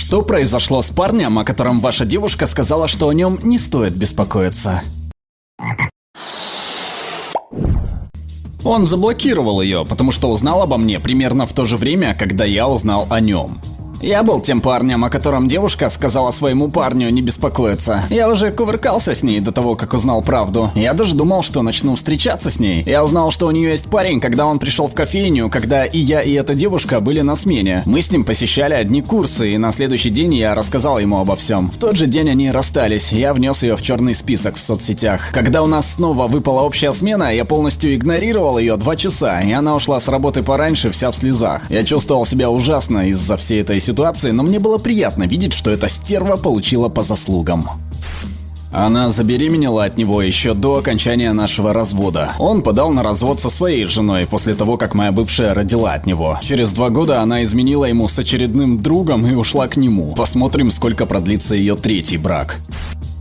Что произошло с парнем, о котором ваша девушка сказала, что о нем не стоит беспокоиться? Он заблокировал ее, потому что узнал обо мне примерно в то же время, когда я узнал о нем. Я был тем парнем, о котором девушка сказала своему парню не беспокоиться. Я уже кувыркался с ней до того, как узнал правду. Я даже думал, что начну встречаться с ней. Я узнал, что у нее есть парень, когда он пришел в кофейню, когда и я, и эта девушка были на смене. Мы с ним посещали одни курсы, и на следующий день я рассказал ему обо всем. В тот же день они расстались, я внес ее в черный список в соцсетях. Когда у нас снова выпала общая смена, я полностью игнорировал ее 2 часа, и она ушла с работы пораньше, вся в слезах. Я чувствовал себя ужасно из-за всей этой ситуации, но мне было приятно видеть, что эта стерва получила по заслугам. Она забеременела от него еще до окончания нашего развода. Он подал на развод со своей женой после того, как моя бывшая родила от него. Через 2 года она изменила ему с очередным другом и ушла к нему. Посмотрим, сколько продлится ее 3-й брак.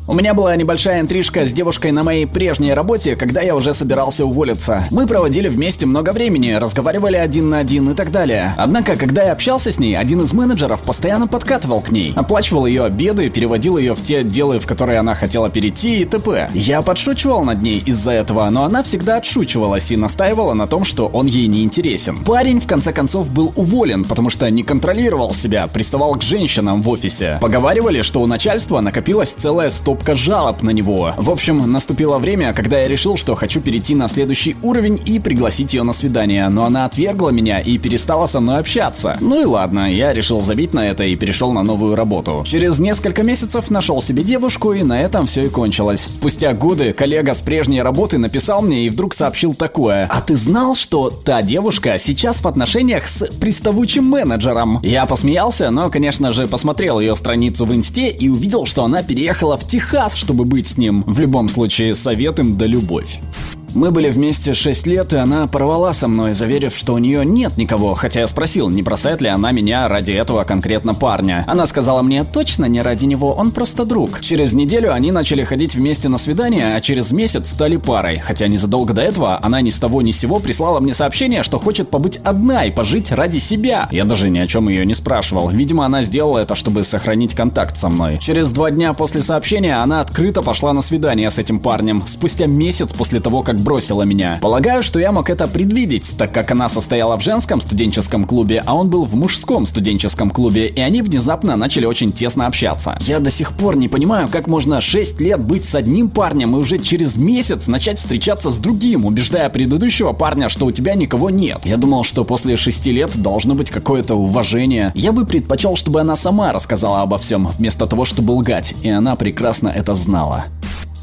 У меня была небольшая интрижка с девушкой на моей прежней работе, когда я уже собирался уволиться. Мы проводили вместе много времени, разговаривали 1 на 1 и так далее. Однако, когда я общался с ней, один из менеджеров постоянно подкатывал к ней, оплачивал ее обеды, переводил ее в те отделы, в которые она хотела перейти и т.п. Я подшучивал над ней из-за этого, но она всегда отшучивалась и настаивала на том, что он ей не интересен. Парень, в конце концов, был уволен, потому что не контролировал себя, приставал к женщинам в офисе. Поговаривали, что у начальства накопилась целая стопка жалоб на него. В общем, наступило время, когда я решил, что хочу перейти на следующий уровень и пригласить ее на свидание, но она отвергла меня и перестала со мной общаться. Ну и ладно, я решил забить на это и перешел на новую работу. Через несколько месяцев нашел себе девушку, и на этом все и кончилось. Спустя годы коллега с прежней работы написал мне и вдруг сообщил такое: «А ты знал, что та девушка сейчас в отношениях с приставучим менеджером?» Я посмеялся, но, конечно же, посмотрел ее страницу в инсте и увидел, что она переехала в Техас, чтобы быть с ним. В любом случае, совет им да любовь. Мы были вместе 6 лет, и она порвала со мной, заверив, что у нее нет никого, хотя я спросил, не бросает ли она меня ради этого конкретно парня. Она сказала мне: точно не ради него, он просто друг. Через неделю они начали ходить вместе на свидания, а через месяц стали парой. Хотя незадолго до этого она ни с того ни с сего прислала мне сообщение, что хочет побыть одна и пожить ради себя. Я даже ни о чем ее не спрашивал. Видимо, она сделала это, чтобы сохранить контакт со мной. Через 2 дня после сообщения она открыто пошла на свидание с этим парнем, спустя месяц после того, как бросила меня. Полагаю, что я мог это предвидеть, так как она состояла в женском студенческом клубе, а он был в мужском студенческом клубе, и они внезапно начали очень тесно общаться. Я до сих пор не понимаю, как можно 6 лет быть с одним парнем и уже через месяц начать встречаться с другим, убеждая предыдущего парня, что у тебя никого нет. Я думал, что после 6 лет должно быть какое-то уважение. Я бы предпочел, чтобы она сама рассказала обо всем, вместо того, чтобы лгать, и она прекрасно это знала.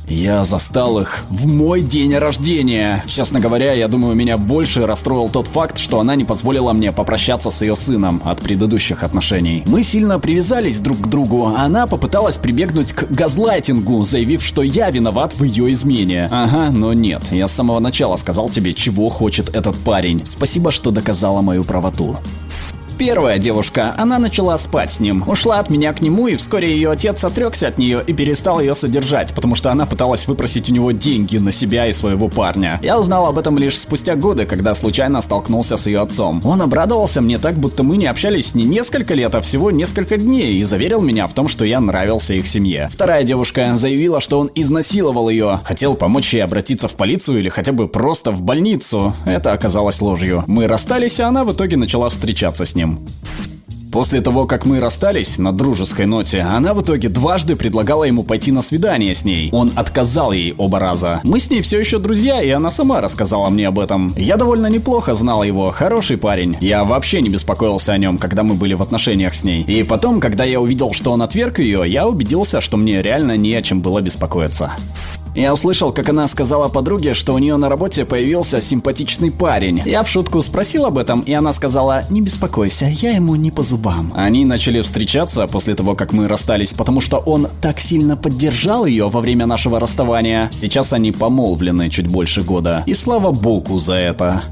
Я застал их в мой день рождения. Честно говоря, я думаю, меня больше расстроил тот факт, что она не позволила мне попрощаться с ее сыном от предыдущих отношений. Мы сильно привязались друг к другу, а она попыталась прибегнуть к газлайтингу, заявив, что я виноват в ее измене. Ага, но нет, я с самого начала сказал тебе, чего хочет этот парень. Спасибо, что доказала мою правоту. Первая девушка, она начала спать с ним, ушла от меня к нему, и вскоре ее отец отрекся от нее и перестал ее содержать, потому что она пыталась выпросить у него деньги на себя и своего парня. Я узнал об этом лишь спустя годы, когда случайно столкнулся с ее отцом. Он обрадовался мне так, будто мы не общались не несколько лет, а всего несколько дней, и заверил меня в том, что я нравился их семье. Вторая девушка заявила, что он изнасиловал ее, хотел помочь ей обратиться в полицию или хотя бы просто в больницу. Это оказалось ложью. Мы расстались, а она в итоге начала встречаться с ним. После того, как мы расстались на дружеской ноте, она в итоге дважды предлагала ему пойти на свидание с ней. Он отказал ей оба раза. Мы с ней все еще друзья, и она сама рассказала мне об этом. Я довольно неплохо знал его, хороший парень. Я вообще не беспокоился о нем, когда мы были в отношениях с ней. И потом, когда я увидел, что он отверг ее, я убедился, что мне реально не о чем было беспокоиться. Я услышал, как она сказала подруге, что у нее на работе появился симпатичный парень. Я в шутку спросил об этом, и она сказала: «Не беспокойся, я ему не по зубам». Они начали встречаться после того, как мы расстались, потому что он так сильно поддержал ее во время нашего расставания. Сейчас они помолвлены чуть больше года, и слава богу за это.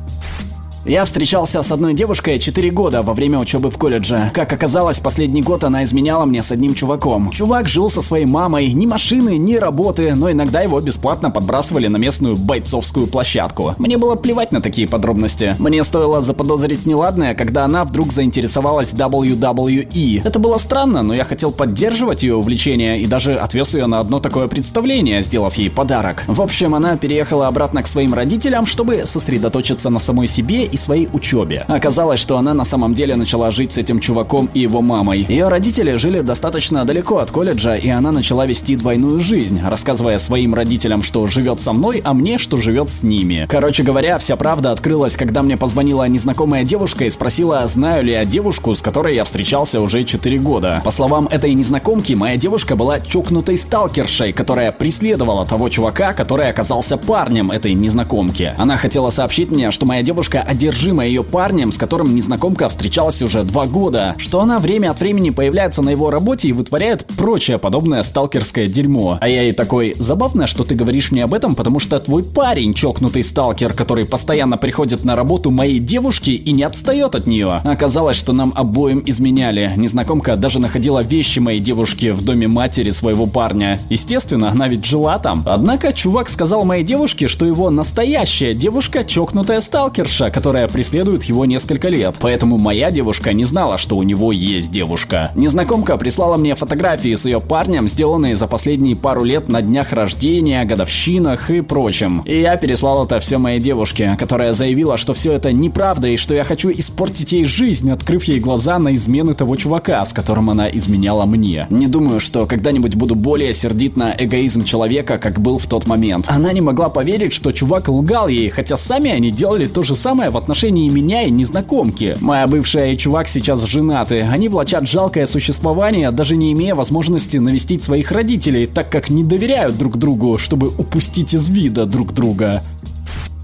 Я встречался с одной девушкой 4 года во время учебы в колледже. Как оказалось, последний год она изменяла мне с одним чуваком. Чувак жил со своей мамой, ни машины, ни работы, но иногда его бесплатно подбрасывали на местную бойцовскую площадку. Мне было плевать на такие подробности. Мне стоило заподозрить неладное, когда она вдруг заинтересовалась WWE. Это было странно, но я хотел поддерживать ее увлечение и даже отвез ее на одно такое представление, сделав ей подарок. В общем, она переехала обратно к своим родителям, чтобы сосредоточиться на самой себе и своей учебе. Оказалось, что она на самом деле начала жить с этим чуваком и его мамой. Ее родители жили достаточно далеко от колледжа, и она начала вести двойную жизнь, рассказывая своим родителям, что живет со мной, а мне, что живет с ними. Короче говоря, вся правда открылась, когда мне позвонила незнакомая девушка и спросила, знаю ли я девушку, с которой я встречался уже 4 года. По словам этой незнакомки, моя девушка была чокнутой сталкершей, которая преследовала того чувака, который оказался парнем этой незнакомки. Она хотела сообщить мне, что моя девушка одержима ее парнем, с которым незнакомка встречалась уже 2 года, что она время от времени появляется на его работе и вытворяет прочее подобное сталкерское дерьмо. А я ей такой, забавно, что ты говоришь мне об этом, потому что твой парень чокнутый сталкер, который постоянно приходит на работу моей девушки и не отстает от нее. Оказалось, что нам обоим изменяли. Незнакомка даже находила вещи моей девушки в доме матери своего парня. Естественно, она ведь жила там. Однако чувак сказал моей девушке, что его настоящая девушка чокнутая сталкерша, которая преследует его несколько лет. Поэтому моя девушка не знала, что у него есть девушка. Незнакомка прислала мне фотографии с ее парнем, сделанные за последние пару лет на днях рождения, годовщинах и прочем. И я переслал это все моей девушке, которая заявила, что все это неправда и что я хочу испортить ей жизнь, открыв ей глаза на измены того чувака, с которым она изменяла мне. Не думаю, что когда-нибудь буду более сердит на эгоизм человека, как был в тот момент. Она не могла поверить, что чувак лгал ей, хотя сами они делали то же самое в отношении меня и незнакомки. Моя бывшая и чувак сейчас женаты. Они влачат жалкое существование, даже не имея возможности навестить своих родителей, так как не доверяют друг другу, чтобы упустить из вида друг друга.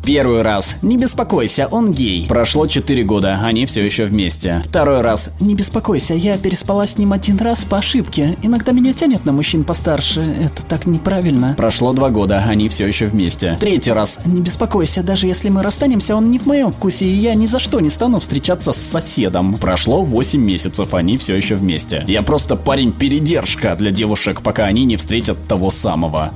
Первый раз. Не беспокойся, он гей. Прошло 4 года, они все еще вместе. Второй раз. Не беспокойся, я переспала с ним 1 раз по ошибке. Иногда меня тянет на мужчин постарше. Это так неправильно. Прошло 2 года, они все еще вместе. Третий раз. Не беспокойся, даже если мы расстанемся, он не в моем вкусе, и я ни за что не стану встречаться с соседом. Прошло 8 месяцев, они все еще вместе. Я просто парень-передержка для девушек, пока они не встретят того самого.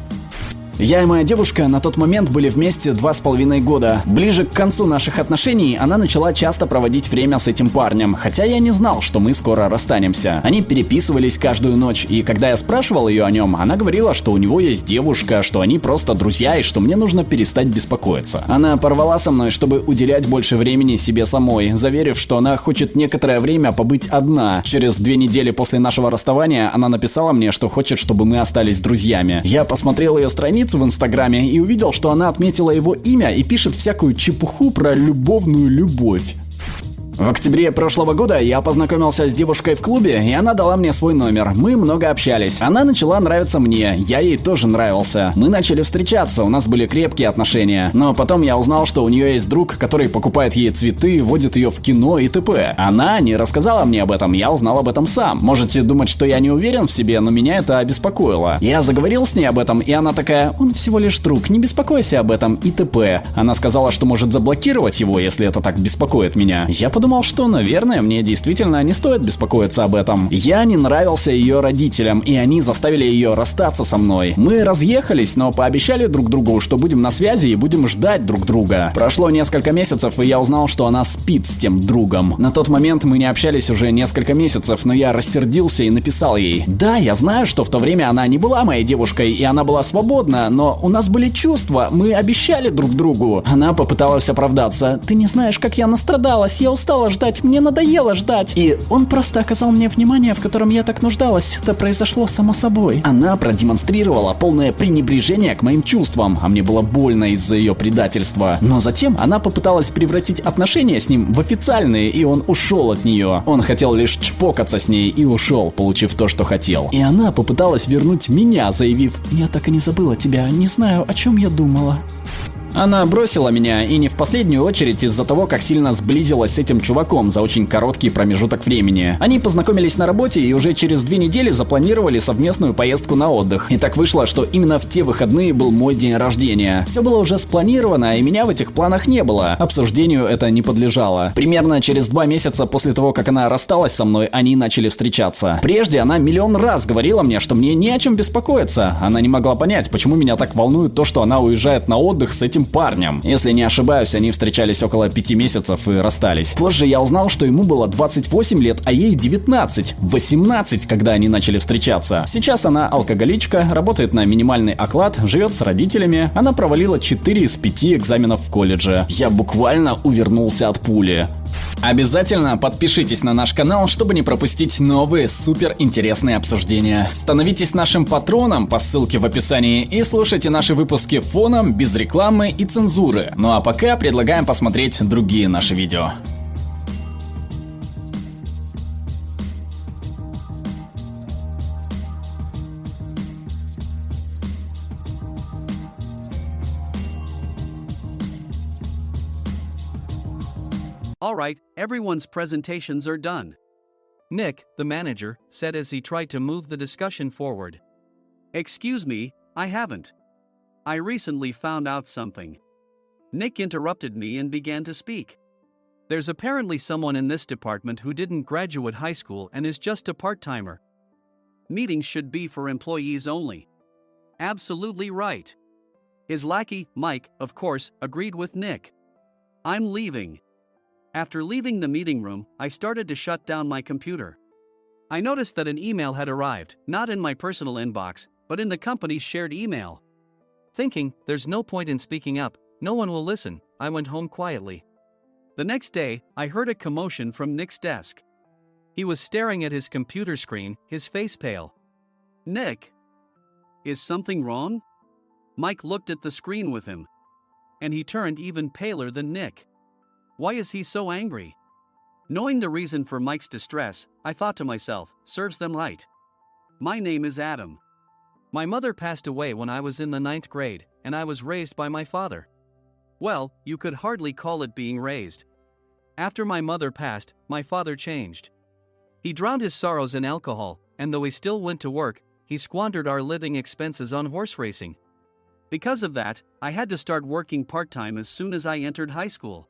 Я и моя девушка на тот момент были вместе 2,5 года. Ближе к концу наших отношений она начала часто проводить время с этим парнем, хотя я не знал, что мы скоро расстанемся. Они переписывались каждую ночь, и когда я спрашивал ее о нем, она говорила, что у него есть девушка, что они просто друзья и что мне нужно перестать беспокоиться. Она порвала со мной, чтобы уделять больше времени себе самой, заверив, что она хочет некоторое время побыть одна. Через 2 недели после нашего расставания она написала мне, что хочет, чтобы мы остались друзьями. Я посмотрел ее страницу в Инстаграме и увидел, что она отметила его имя и пишет всякую чепуху про любовную любовь. В октябре прошлого года я познакомился с девушкой в клубе, и она дала мне свой номер. Мы много общались. Она начала нравиться мне, я ей тоже нравился. Мы начали встречаться, у нас были крепкие отношения. Но потом я узнал, что у нее есть друг, который покупает ей цветы, водит ее в кино и т.п. Она не рассказала мне об этом, я узнал об этом сам. Можете думать, что я не уверен в себе, но меня это обеспокоило. Я заговорил с ней об этом, и она такая: он всего лишь друг, не беспокойся об этом и т.п. Она сказала, что может заблокировать его, если это так беспокоит меня. Я подумал, что, наверное, мне действительно не стоит беспокоиться об этом. Я не нравился ее родителям, и они заставили ее расстаться со мной. Мы разъехались, но пообещали друг другу, что будем на связи и будем ждать друг друга. Прошло несколько месяцев, и я узнал, что она спит с тем другом. На тот момент мы не общались уже несколько месяцев, но я рассердился и написал ей: да, я знаю, что в то время она не была моей девушкой, и она была свободна, но у нас были чувства, мы обещали друг другу. Она попыталась оправдаться: ты не знаешь, как я настрадалась, я устала ждать, мне надоело ждать. И он просто оказал мне внимание, в котором я так нуждалась. Это произошло само собой. Она продемонстрировала полное пренебрежение к моим чувствам, а мне было больно из-за ее предательства. Но затем она попыталась превратить отношения с ним в официальные, и он ушел от нее. Он хотел лишь чпокаться с ней и ушел, получив то, что хотел. И она попыталась вернуть меня, заявив: я так и не забыла тебя, не знаю, о чем я думала. Она бросила меня, и не в последнюю очередь из-за того, как сильно сблизилась с этим чуваком за очень короткий промежуток времени. Они познакомились на работе и уже через 2 недели запланировали совместную поездку на отдых. И так вышло, что именно в те выходные был мой день рождения. Все было уже спланировано, и меня в этих планах не было. Обсуждению это не подлежало. Примерно через 2 месяца после того, как она рассталась со мной, они начали встречаться. Прежде она миллион раз говорила мне, что мне не о чем беспокоиться. Она не могла понять, почему меня так волнует то, что она уезжает на отдых с этим парнем. Если не ошибаюсь, они встречались около 5 месяцев и расстались. Позже я узнал, что ему было 28 лет, а ей 19, 18, когда они начали встречаться. Сейчас она алкоголичка, работает на минимальный оклад, живет с родителями. Она провалила 4 из 5 экзаменов в колледже. Я буквально увернулся от пули. Обязательно подпишитесь на наш канал, чтобы не пропустить новые супер интересные обсуждения. Становитесь нашим патроном по ссылке в описании и слушайте наши выпуски фоном, без рекламы и цензуры. Ну а пока предлагаем посмотреть другие наши видео. All right, everyone's presentations are done. Nick, the manager, said as he tried to move the discussion forward. Excuse me, I haven't. I recently found out something. Nick interrupted me and began to speak. There's apparently someone in this department who didn't graduate high school and is just a part-timer. Meetings should be for employees only. Absolutely right. His lackey, Mike, of course, agreed with Nick. I'm leaving. After leaving the meeting room, I started to shut down my computer. I noticed that an email had arrived, not in my personal inbox, but in the company's shared email. Thinking, there's no point in speaking up, no one will listen, I went home quietly. The next day, I heard a commotion from Nick's desk. He was staring at his computer screen, his face pale. Nick? Is something wrong? Mike looked at the screen with him. And he turned even paler than Nick. Why is he so angry? Knowing the reason for Mike's distress, I thought to myself, serves them right. My name is Adam. My mother passed away when I was in the 9th grade, and I was raised by my father. Well, you could hardly call it being raised. After my mother passed, my father changed. He drowned his sorrows in alcohol, and though he still went to work, he squandered our living expenses on horse racing. Because of that, I had to start working part-time as soon as I entered high school.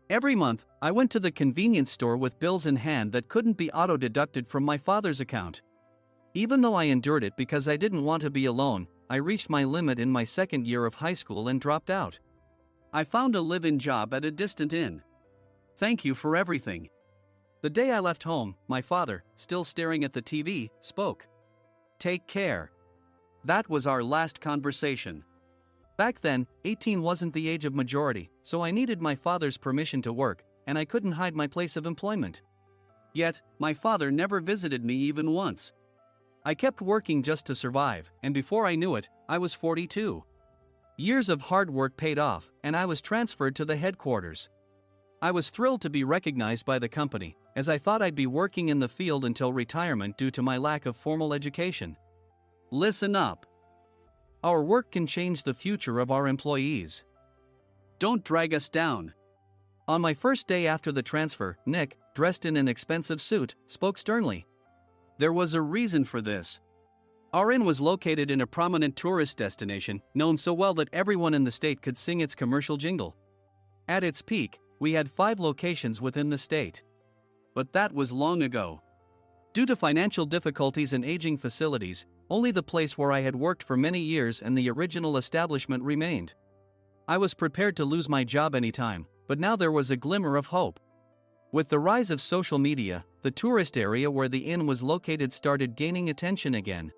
Every month, I went to the convenience store with bills in hand that couldn't be auto-deducted from my father's account. Even though I endured it because I didn't want to be alone, I reached my limit in my 2nd year of high school and dropped out. I found a live-in job at a distant inn. Thank you for everything. The day I left home, my father, still staring at the TV, spoke. Take care. That was our last conversation. Back then, 18 wasn't the age of majority, so I needed my father's permission to work, and I couldn't hide my place of employment. Yet, my father never visited me even once. I kept working just to survive, and before I knew it, I was 42. Years of hard work paid off, and I was transferred to the headquarters. I was thrilled to be recognized by the company, as I thought I'd be working in the field until retirement due to my lack of formal education. Listen up. Our work can change the future of our employees. Don't drag us down. On my first day after the transfer, Nick, dressed in an expensive suit, spoke sternly. There was a reason for this. Our inn was located in a prominent tourist destination, known so well that everyone in the state could sing its commercial jingle. At its peak, we had 5 locations within the state. But that was long ago. Due to financial difficulties and aging facilities, only the place where I had worked for many years and the original establishment remained. I was prepared to lose my job anytime, but now there was a glimmer of hope. With the rise of social media, the tourist area where the inn was located started gaining attention again.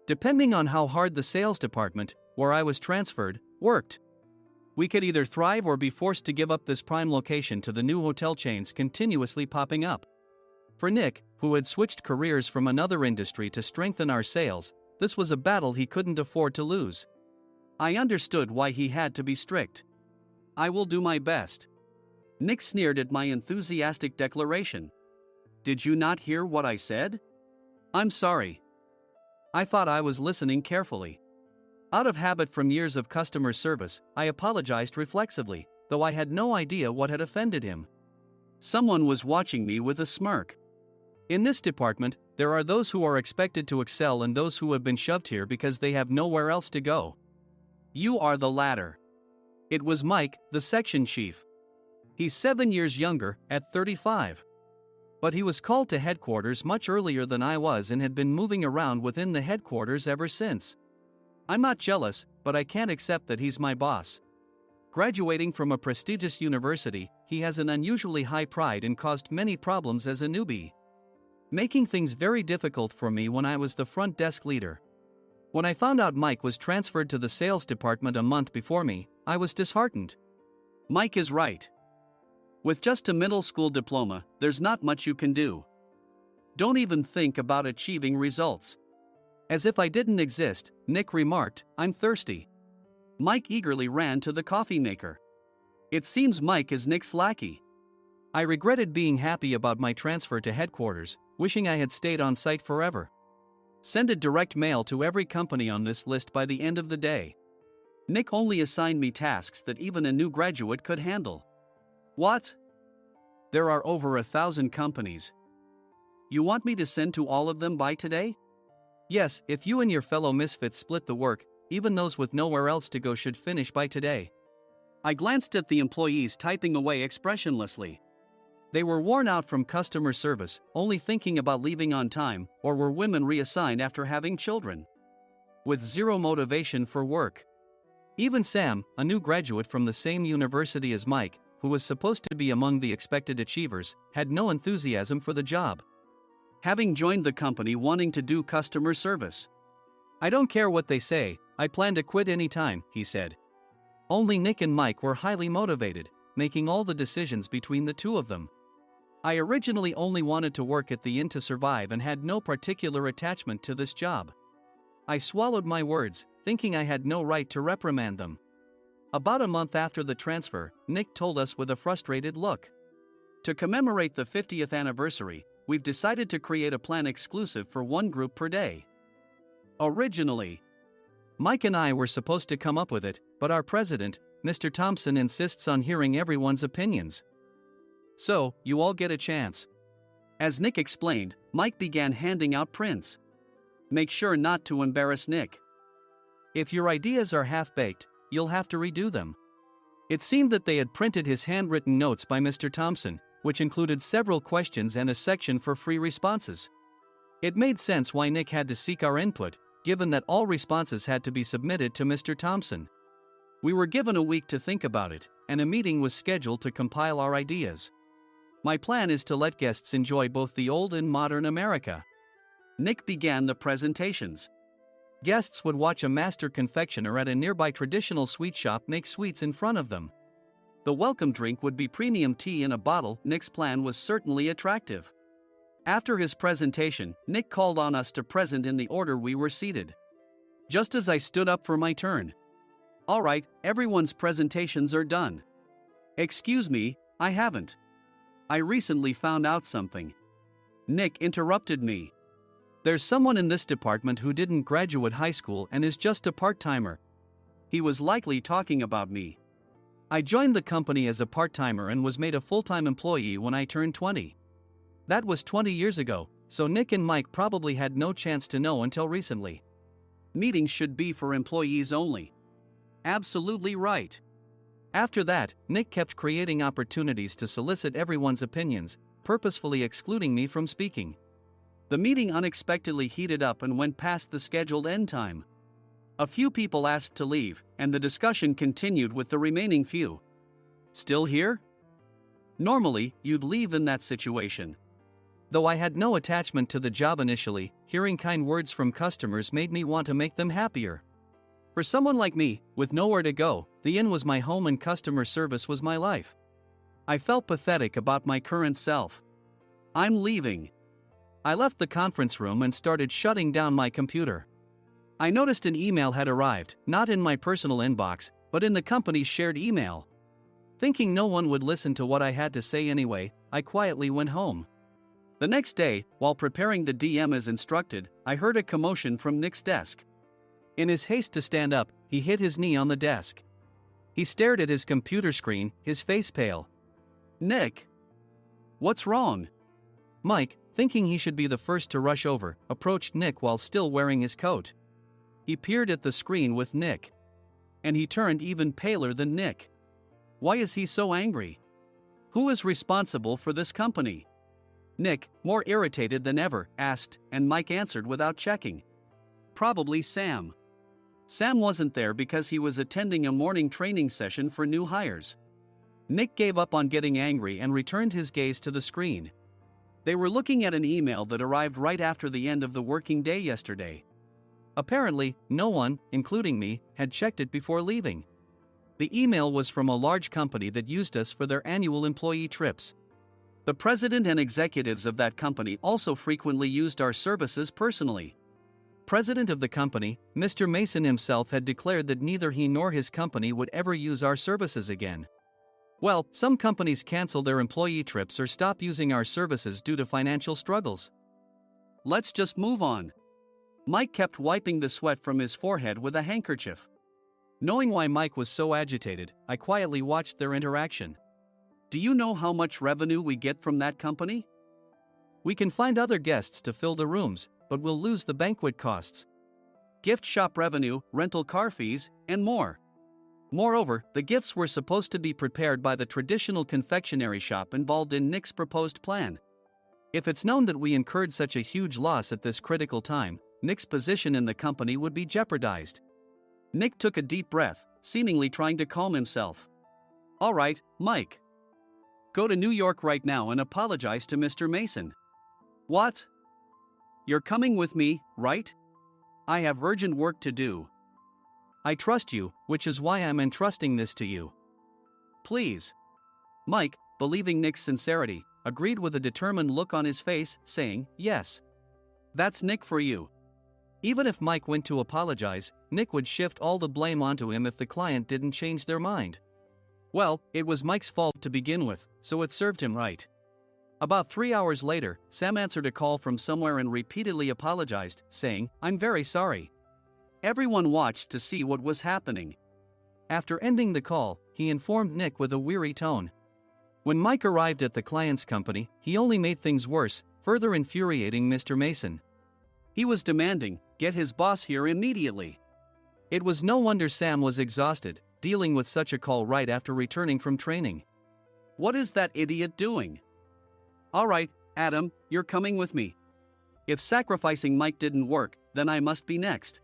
Depending on how hard the sales department, where I was transferred, worked, we could either thrive or be forced to give up this prime location to the new hotel chains continuously popping up. For Nick, who had switched careers from another industry to strengthen our sales, this was a battle he couldn't afford to lose. I understood why he had to be strict. I will do my best. Nick sneered at my enthusiastic declaration. Did you not hear what I said? I'm sorry. I thought I was listening carefully. Out of habit from years of customer service, I apologized reflexively, though I had no idea what had offended him. Someone was watching me with a smirk. In this department, there are those who are expected to excel and those who have been shoved here because they have nowhere else to go. You are the latter. It was Mike, the section chief. He's 7 years younger, at 35. But he was called to headquarters much earlier than I was and had been moving around within the headquarters ever since. I'm not jealous, but I can't accept that he's my boss. Graduating from a prestigious university, he has an unusually high pride and caused many problems as a newbie, making things very difficult for me when I was the front desk leader. When I found out Mike was transferred to the sales department a month before me, I was disheartened. Mike is right. With just a middle school diploma, there's not much you can do. Don't even think about achieving results. As if I didn't exist, Nick remarked, "I'm thirsty." Mike eagerly ran to the coffee maker. It seems Mike is Nick's lackey. I regretted being happy about my transfer to headquarters, wishing I had stayed on site forever. Send a direct mail to every company on this list by the end of the day. Nick only assigned me tasks that even a new graduate could handle. What? There are over 1,000 companies. You want me to send to all of them by today? Yes, if you and your fellow misfits split the work, even those with nowhere else to go should finish by today. I glanced at the employees typing away expressionlessly. They were worn out from customer service, only thinking about leaving on time, or were women reassigned after having children, with zero motivation for work. Even Sam, a new graduate from the same university as Mike, who was supposed to be among the expected achievers, had no enthusiasm for the job, having joined the company wanting to do customer service. "I don't care what they say, I plan to quit any time," he said. Only Nick and Mike were highly motivated, making all the decisions between the two of them. I originally only wanted to work at the inn to survive and had no particular attachment to this job. I swallowed my words, thinking I had no right to reprimand them. About a month after the transfer, Nick told us with a frustrated look, "To commemorate the 50th anniversary, we've decided to create a plan exclusive for one group per day." Originally, Mike and I were supposed to come up with it, but our president, Mr. Thompson, insists on hearing everyone's opinions. "So, you all get a chance." As Nick explained, Mike began handing out prints. "Make sure not to embarrass Nick. If your ideas are half-baked, you'll have to redo them." It seemed that they had printed his handwritten notes by Mr. Thompson, which included several questions and a section for free responses. It made sense why Nick had to seek our input, given that all responses had to be submitted to Mr. Thompson. We were given a week to think about it, and a meeting was scheduled to compile our ideas. My plan is to let guests enjoy both the old and modern America. Nick began the presentations. Guests would watch a master confectioner at a nearby traditional sweet shop make sweets in front of them. The welcome drink would be premium tea in a bottle. Nick's plan was certainly attractive. After his presentation, Nick called on us to present in the order we were seated. Just as I stood up for my turn. "All right, everyone's presentations are done." "Excuse me, I haven't. I recently found out something." Nick interrupted me. "There's someone in this department who didn't graduate high school and is just a part-timer." He was likely talking about me. I joined the company as a part-timer and was made a full-time employee when I turned 20. That was 20 years ago, so Nick and Mike probably had no chance to know until recently. Meetings should be for employees only. Absolutely right. After that, Nick kept creating opportunities to solicit everyone's opinions, purposefully excluding me from speaking. The meeting unexpectedly heated up and went past the scheduled end time. A few people asked to leave, and the discussion continued with the remaining few. "Still here?" Normally, you'd leave in that situation. Though I had no attachment to the job initially, hearing kind words from customers made me want to make them happier. For someone like me, with nowhere to go, the inn was my home and customer service was my life. I felt pathetic about my current self. "I'm leaving." I left the conference room and started shutting down my computer. I noticed an email had arrived, not in my personal inbox, but in the company's shared email. Thinking no one would listen to what I had to say anyway, I quietly went home. The next day, while preparing the DM as instructed, I heard a commotion from Nick's desk. In his haste to stand up, he hit his knee on the desk. He stared at his computer screen, his face pale. "Nick? What's wrong?" Mike, thinking he should be the first to rush over, approached Nick while still wearing his coat. He peered at the screen with Nick. And he turned even paler than Nick. Why is he so angry? Who is responsible for this company? Nick, more irritated than ever, asked, and Mike answered without checking. Probably Sam. Sam wasn't there because he was attending a morning training session for new hires. Nick gave up on getting angry and returned his gaze to the screen. They were looking at an email that arrived right after the end of the working day yesterday. Apparently, no one, including me, had checked it before leaving. The email was from a large company that used us for their annual employee trips. The president and executives of that company also frequently used our services personally. President of the company, Mr. Mason himself, had declared that neither he nor his company would ever use our services again. Well, some companies cancel their employee trips or stop using our services due to financial struggles. Let's just move on. Mike kept wiping the sweat from his forehead with a handkerchief. Knowing why Mike was so agitated, I quietly watched their interaction. Do you know how much revenue we get from that company? We can find other guests to fill the rooms, but we'll lose the banquet costs, gift shop revenue, rental car fees, and more. Moreover, the gifts were supposed to be prepared by the traditional confectionery shop involved in Nick's proposed plan. If it's known that we incurred such a huge loss at this critical time, Nick's position in the company would be jeopardized. Nick took a deep breath, seemingly trying to calm himself. All right, Mike. Go to New York right now and apologize to Mr. Mason. What? You're coming with me, right? I have urgent work to do. I trust you, which is why I'm entrusting this to you. Please. Mike, believing Nick's sincerity, agreed with a determined look on his face, saying, yes. That's Nick for you. Even if Mike went to apologize, Nick would shift all the blame onto him if the client didn't change their mind. Well, it was Mike's fault to begin with, so it served him right. About 3 hours later, Sam answered a call from somewhere and repeatedly apologized, saying, I'm very sorry. Everyone watched to see what was happening. After ending the call, he informed Nick with a weary tone. When Mike arrived at the client's company, he only made things worse, further infuriating Mr. Mason. He was demanding, get his boss here immediately. It was no wonder Sam was exhausted, dealing with such a call right after returning from training. What is that idiot doing? All right, Adam, you're coming with me. If sacrificing Mike didn't work, then I must be next.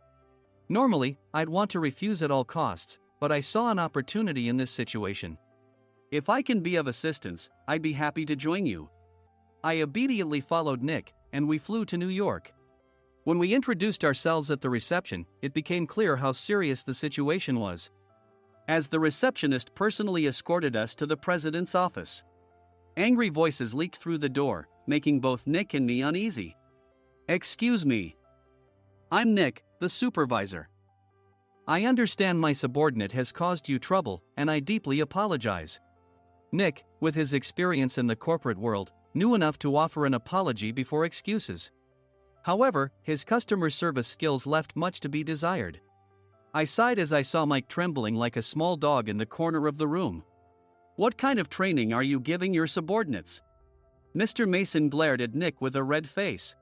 Normally, I'd want to refuse at all costs, but I saw an opportunity in this situation. If I can be of assistance, I'd be happy to join you. I immediately followed Nick, and we flew to New York. When we introduced ourselves at the reception, it became clear how serious the situation was. As the receptionist personally escorted us to the president's office. Angry voices leaked through the door, making both Nick and me uneasy. Excuse me. I'm Nick, the supervisor. I understand my subordinate has caused you trouble, and I deeply apologize. Nick, with his experience in the corporate world, knew enough to offer an apology before excuses. However, his customer service skills left much to be desired. I sighed as I saw Mike trembling like a small dog in the corner of the room. What kind of training are you giving your subordinates? Mr. Mason glared at Nick with a red face.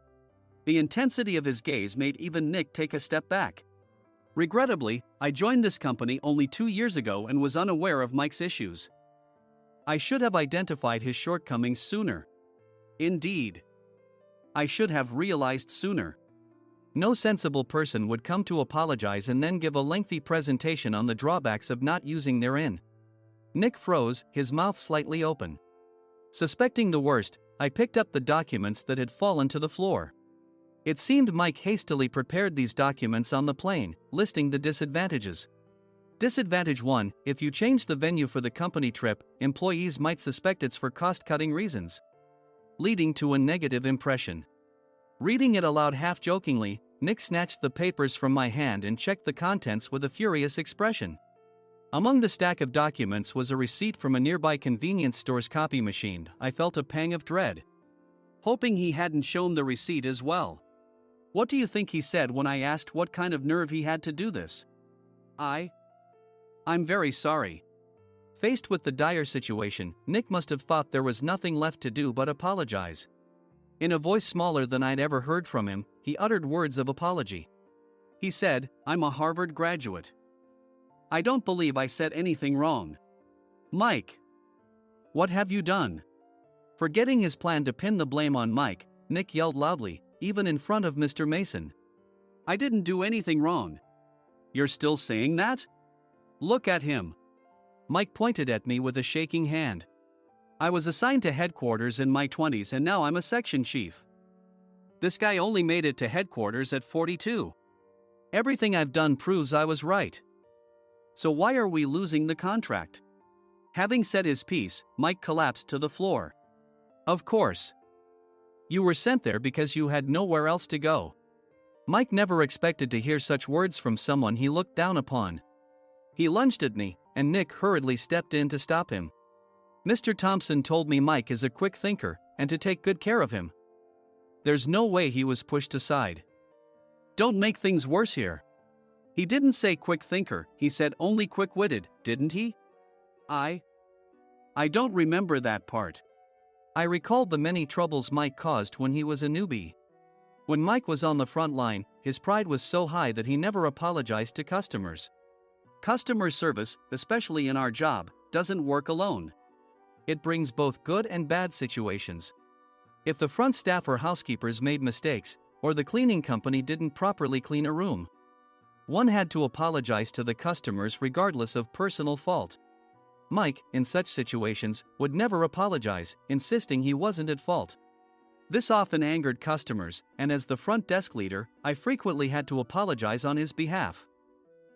The intensity of his gaze made even Nick take a step back. Regrettably, I joined this company only 2 years ago and was unaware of Mike's issues. I should have identified his shortcomings sooner. Indeed. I should have realized sooner. No sensible person would come to apologize and then give a lengthy presentation on the drawbacks of not using their in. Nick froze, his mouth slightly open. Suspecting the worst, I picked up the documents that had fallen to the floor. It seemed Mike hastily prepared these documents on the plane, listing the disadvantages. Disadvantage 1, if you change the venue for the company trip, employees might suspect it's for cost-cutting reasons, leading to a negative impression. Reading it aloud half-jokingly, Nick snatched the papers from my hand and checked the contents with a furious expression. Among the stack of documents was a receipt from a nearby convenience store's copy machine. I felt a pang of dread, hoping he hadn't shown the receipt as well. What do you think he said when I asked what kind of nerve he had to do this? I'm very sorry. Faced with the dire situation, Nick must have thought there was nothing left to do but apologize. In a voice smaller than I'd ever heard from him, he uttered words of apology. He said, "I'm a Harvard graduate. I don't believe I said anything wrong." Mike! What have you done? Forgetting his plan to pin the blame on Mike, Nick yelled loudly, even in front of Mr. Mason. "I didn't do anything wrong." "You're still saying that? Look at him." Mike pointed at me with a shaking hand. "I was assigned to headquarters in my 20s and now I'm a section chief. This guy only made it to headquarters at 42. Everything I've done proves I was right. So why are we losing the contract?" Having said his piece, Mike collapsed to the floor. "Of course. You were sent there because you had nowhere else to go." Mike never expected to hear such words from someone he looked down upon. He lunged at me, and Nick hurriedly stepped in to stop him. "Mr. Thompson told me Mike is a quick thinker, and to take good care of him." There's no way he was pushed aside. "Don't make things worse here. He didn't say quick thinker, he said only quick-witted, didn't he?" I don't remember that part. I recalled the many troubles Mike caused when he was a newbie. When Mike was on the front line, his pride was so high that he never apologized to customers. Customer service, especially in our job, doesn't work alone. It brings both good and bad situations. If the front staff or housekeepers made mistakes, or the cleaning company didn't properly clean a room, one had to apologize to the customers regardless of personal fault. Mike, in such situations, would never apologize, insisting he wasn't at fault. This often angered customers, and as the front desk leader, I frequently had to apologize on his behalf.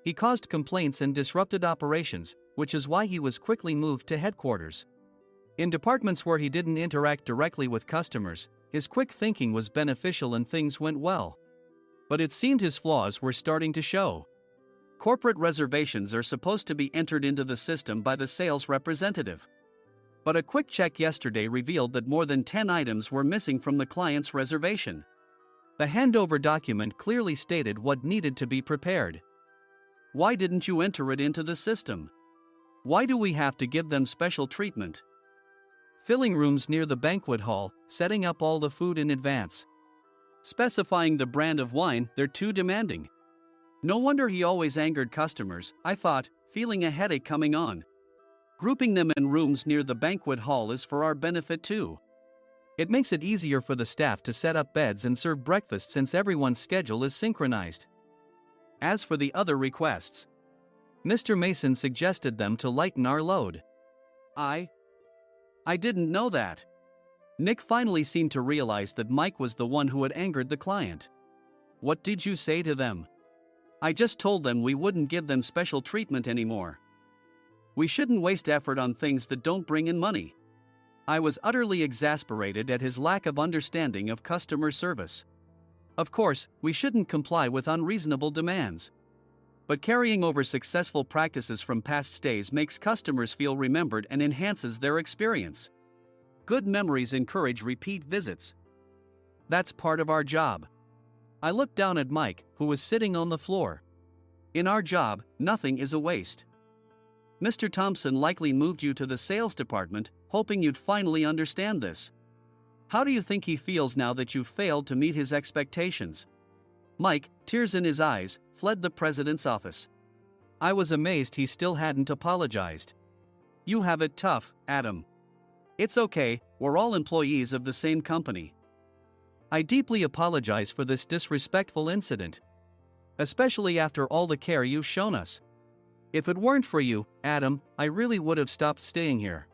He caused complaints and disrupted operations, which is why he was quickly moved to headquarters. In departments where he didn't interact directly with customers, his quick thinking was beneficial and things went well. But it seemed his flaws were starting to show. Corporate reservations are supposed to be entered into the system by the sales representative. But a quick check yesterday revealed that more than 10 items were missing from the client's reservation. The handover document clearly stated what needed to be prepared. Why didn't you enter it into the system? Why do we have to give them special treatment? Filling rooms near the banquet hall, setting up all the food in advance. Specifying the brand of wine, they're too demanding. No wonder he always angered customers, I thought, feeling a headache coming on. Grouping them in rooms near the banquet hall is for our benefit too. It makes it easier for the staff to set up beds and serve breakfast since everyone's schedule is synchronized. As for the other requests, Mr. Mason suggested them to lighten our load. I didn't know that. Nick finally seemed to realize that Mike was the one who had angered the client. What did you say to them? I just told them we wouldn't give them special treatment anymore. We shouldn't waste effort on things that don't bring in money. I was utterly exasperated at his lack of understanding of customer service. Of course, we shouldn't comply with unreasonable demands. But carrying over successful practices from past stays makes customers feel remembered and enhances their experience. Good memories encourage repeat visits. That's part of our job. I looked down at Mike, who was sitting on the floor. In our job, nothing is a waste. Mr. Thompson likely moved you to the sales department, hoping you'd finally understand this. How do you think he feels now that you've failed to meet his expectations? Mike, tears in his eyes, fled the president's office. I was amazed he still hadn't apologized. You have it tough, Adam. It's okay, we're all employees of the same company. I deeply apologize for this disrespectful incident. Especially after all the care you've shown us. If it weren't for you, Adam, I really would have stopped staying here.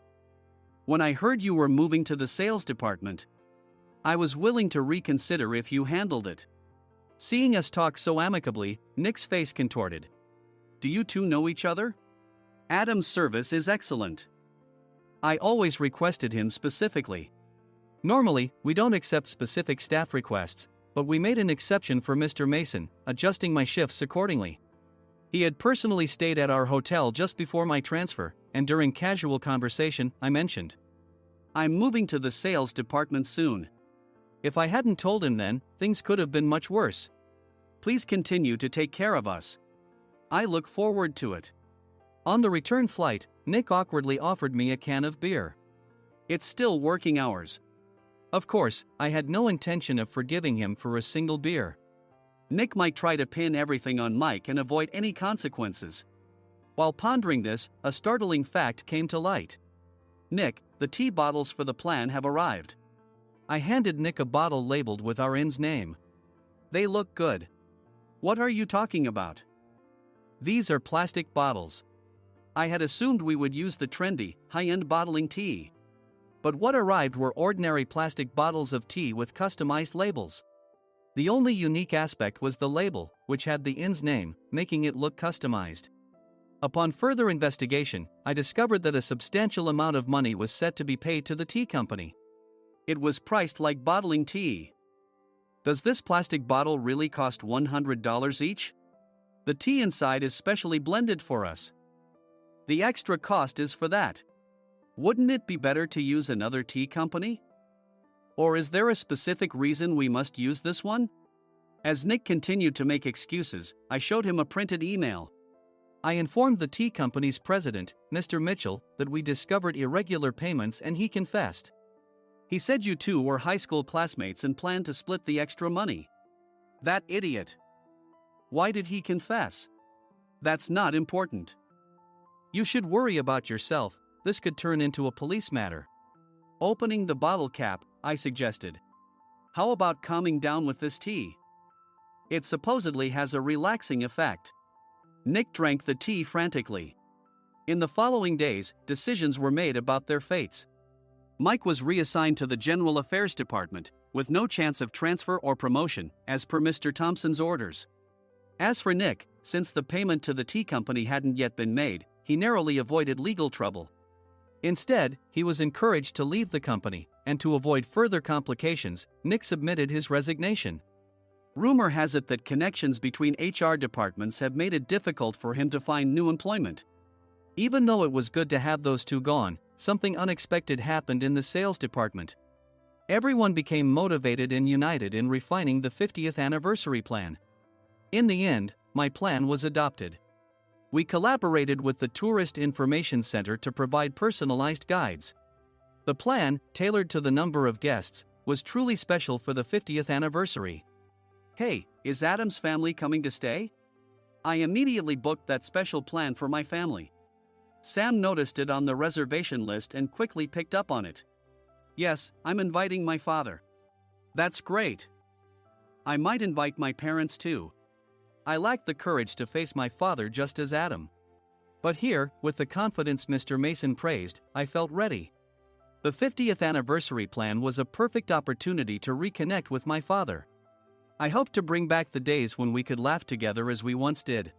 When I heard you were moving to the sales department, I was willing to reconsider if you handled it. Seeing us talk so amicably, Nick's face contorted. Do you two know each other? Adam's service is excellent. I always requested him specifically. Normally, we don't accept specific staff requests, but we made an exception for Mr. Mason, adjusting my shifts accordingly. He had personally stayed at our hotel just before my transfer, and during casual conversation, I mentioned, I'm moving to the sales department soon. If I hadn't told him then, things could have been much worse. Please continue to take care of us. I look forward to it. On the return flight, Nick awkwardly offered me a can of beer. It's still working hours. Of course, I had no intention of forgiving him for a single beer. Nick might try to pin everything on Mike and avoid any consequences. While pondering this, a startling fact came to light. Nick, the tea bottles for the plan have arrived. I handed Nick a bottle labeled with our inn's name. They look good. What are you talking about? These are plastic bottles. I had assumed we would use the trendy, high-end bottling tea. But what arrived were ordinary plastic bottles of tea with customized labels. The only unique aspect was the label, which had the inn's name, making it look customized. Upon further investigation, I discovered that a substantial amount of money was set to be paid to the tea company. It was priced like bottling tea. Does this plastic bottle really cost $100 each? The tea inside is specially blended for us. The extra cost is for that. Wouldn't it be better to use another tea company? Or is there a specific reason we must use this one? As Nick continued to make excuses, I showed him a printed email. I informed the tea company's president, Mr. Mitchell, that we discovered irregular payments and he confessed. He said you two were high school classmates and planned to split the extra money. That idiot. Why did he confess? That's not important. You should worry about yourself, this could turn into a police matter. Opening the bottle cap, I suggested. How about calming down with this tea? It supposedly has a relaxing effect. Nick drank the tea frantically. In the following days, decisions were made about their fates. Mike was reassigned to the General Affairs Department, with no chance of transfer or promotion, as per Mr. Thompson's orders. As for Nick, since the payment to the tea company hadn't yet been made, he narrowly avoided legal trouble. Instead, he was encouraged to leave the company, and to avoid further complications, Nick submitted his resignation. Rumor has it that connections between HR departments have made it difficult for him to find new employment. Even though it was good to have those two gone, something unexpected happened in the sales department. Everyone became motivated and united in refining the 50th anniversary plan. In the end, my plan was adopted. We collaborated with the Tourist Information Center to provide personalized guides. The plan, tailored to the number of guests, was truly special for the 50th anniversary. Hey, is Adam's family coming to stay? I immediately booked that special plan for my family. Sam noticed it on the reservation list and quickly picked up on it. Yes, I'm inviting my father. That's great. I might invite my parents too. I lacked the courage to face my father just as Adam. But here, with the confidence Mr. Mason praised, I felt ready. The 50th anniversary plan was a perfect opportunity to reconnect with my father. I hoped to bring back the days when we could laugh together as we once did.